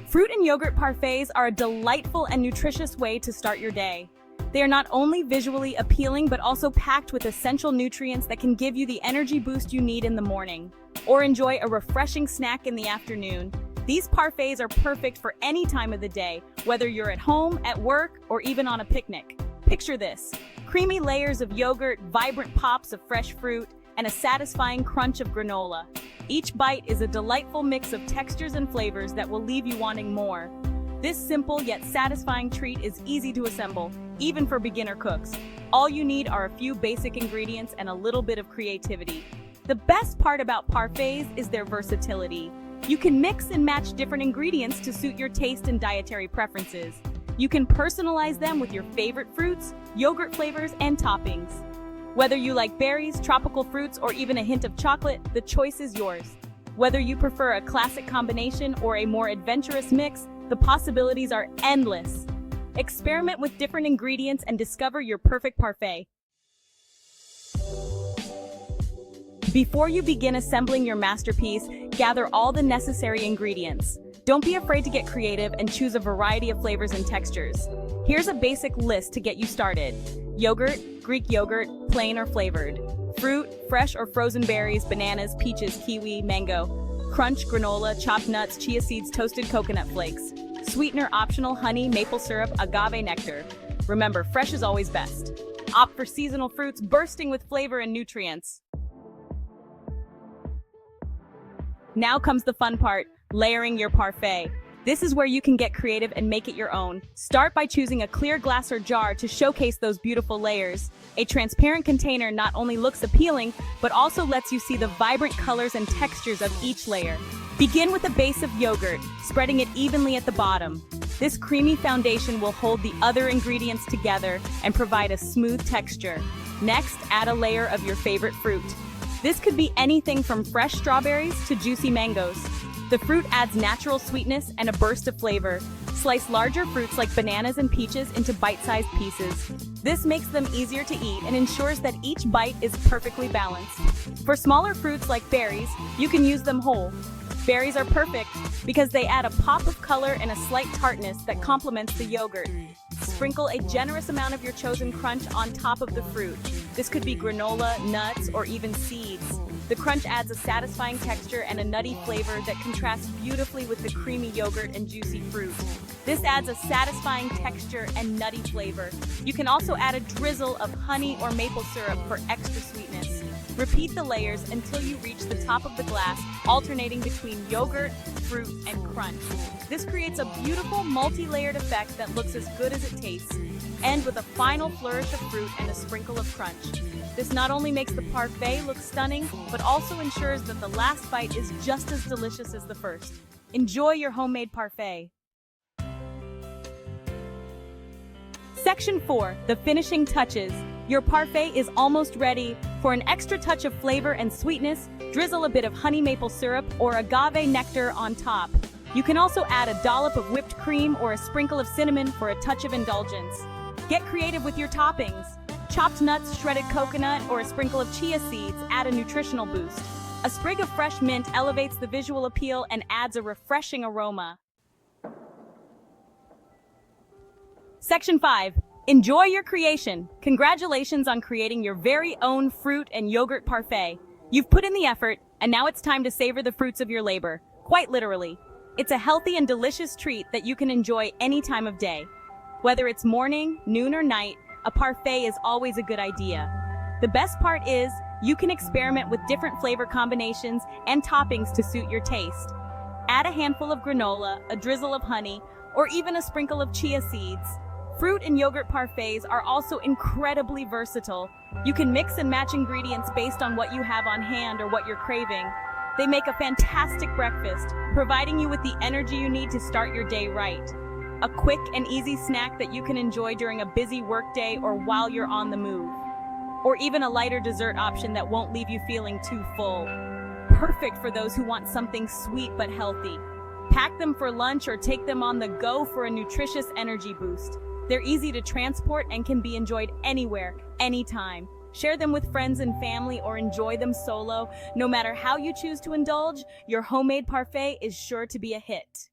Fruit and yogurt parfaits are a delightful and nutritious way to start your day. They are not only visually appealing, but also packed with essential nutrients that can give you the energy boost you need in the morning. Or enjoy a refreshing snack in the afternoon. These parfaits are perfect for any time of the day, whether you're at home, at work, or even on a picnic. Picture this: creamy layers of yogurt, vibrant pops of fresh fruit, and a satisfying crunch of granola. Each bite is a delightful mix of textures and flavors that will leave you wanting more. This simple yet satisfying treat is easy to assemble, even for beginner cooks. All you need are a few basic ingredients and a little bit of creativity. The best part about parfaits is their versatility. You can mix and match different ingredients to suit your taste and dietary preferences. You can personalize them with your favorite fruits, yogurt flavors, and toppings. Whether you like berries, tropical fruits, or even a hint of chocolate, the choice is yours. Whether you prefer a classic combination or a more adventurous mix, the possibilities are endless. Experiment with different ingredients and discover your perfect parfait. Before you begin assembling your masterpiece, gather all the necessary ingredients. Don't be afraid to get creative and choose a variety of flavors and textures. Here's a basic list to get you started. Yogurt, Greek yogurt, plain or flavored. Fruit, fresh or frozen berries, bananas, peaches, kiwi, mango. Crunch, granola, chopped nuts, chia seeds, toasted coconut flakes. Sweetener optional: honey, maple syrup, agave nectar. Remember, fresh is always best. Opt for seasonal fruits bursting with flavor and nutrients. Now comes the fun part: layering your parfait. This is where you can get creative and make it your own. Start by choosing a clear glass or jar to showcase those beautiful layers. A transparent container not only looks appealing, but also lets you see the vibrant colors and textures of each layer. Begin with a base of yogurt, spreading it evenly at the bottom. This creamy foundation will hold the other ingredients together and provide a smooth texture. Next, add a layer of your favorite fruit. This could be anything from fresh strawberries to juicy mangoes. The fruit adds natural sweetness and a burst of flavor. Slice larger fruits like bananas and peaches into bite-sized pieces. This makes them easier to eat and ensures that each bite is perfectly balanced. For smaller fruits like berries, you can use them whole. Berries are perfect because they add a pop of color and a slight tartness that complements the yogurt. Sprinkle a generous amount of your chosen crunch on top of the fruit. This could be granola, nuts, or even seeds. The crunch adds a satisfying texture and a nutty flavor that contrasts beautifully with the creamy yogurt and juicy fruit. This adds a satisfying texture and nutty flavor. You can also add a drizzle of honey or maple syrup for extra sweetness. Repeat the layers until you reach the top of the glass, alternating between yogurt, fruit, and crunch. This creates a beautiful multi-layered effect that looks as good as it tastes. End with a final flourish of fruit and a sprinkle of crunch. This not only makes the parfait look stunning, but also ensures that the last bite is just as delicious as the first. Enjoy your homemade parfait. Section 4. The finishing touches. Your parfait is almost ready. For an extra touch of flavor and sweetness, drizzle a bit of honey maple syrup or agave nectar on top. You can also add a dollop of whipped cream or a sprinkle of cinnamon for a touch of indulgence. Get creative with your toppings. Chopped nuts, shredded coconut, or a sprinkle of chia seeds add a nutritional boost. A sprig of fresh mint elevates the visual appeal and adds a refreshing aroma. Section 5. Enjoy your creation. Congratulations on creating your very own fruit and yogurt parfait. You've put in the effort, and now it's time to savor the fruits of your labor. Quite literally. It's a healthy and delicious treat that you can enjoy any time of day. Whether it's morning, noon, or night, a parfait is always a good idea. The best part is, you can experiment with different flavor combinations and toppings to suit your taste. Add a handful of granola, a drizzle of honey, or even a sprinkle of chia seeds. Fruit and yogurt parfaits are also incredibly versatile. You can mix and match ingredients based on what you have on hand or what you're craving. They make a fantastic breakfast, providing you with the energy you need to start your day right. A quick and easy snack that you can enjoy during a busy workday or while you're on the move. Or even a lighter dessert option that won't leave you feeling too full. Perfect for those who want something sweet but healthy. Pack them for lunch or take them on the go for a nutritious energy boost. They're easy to transport and can be enjoyed anywhere, anytime. Share them with friends and family or enjoy them solo. No matter how you choose to indulge, your homemade parfait is sure to be a hit.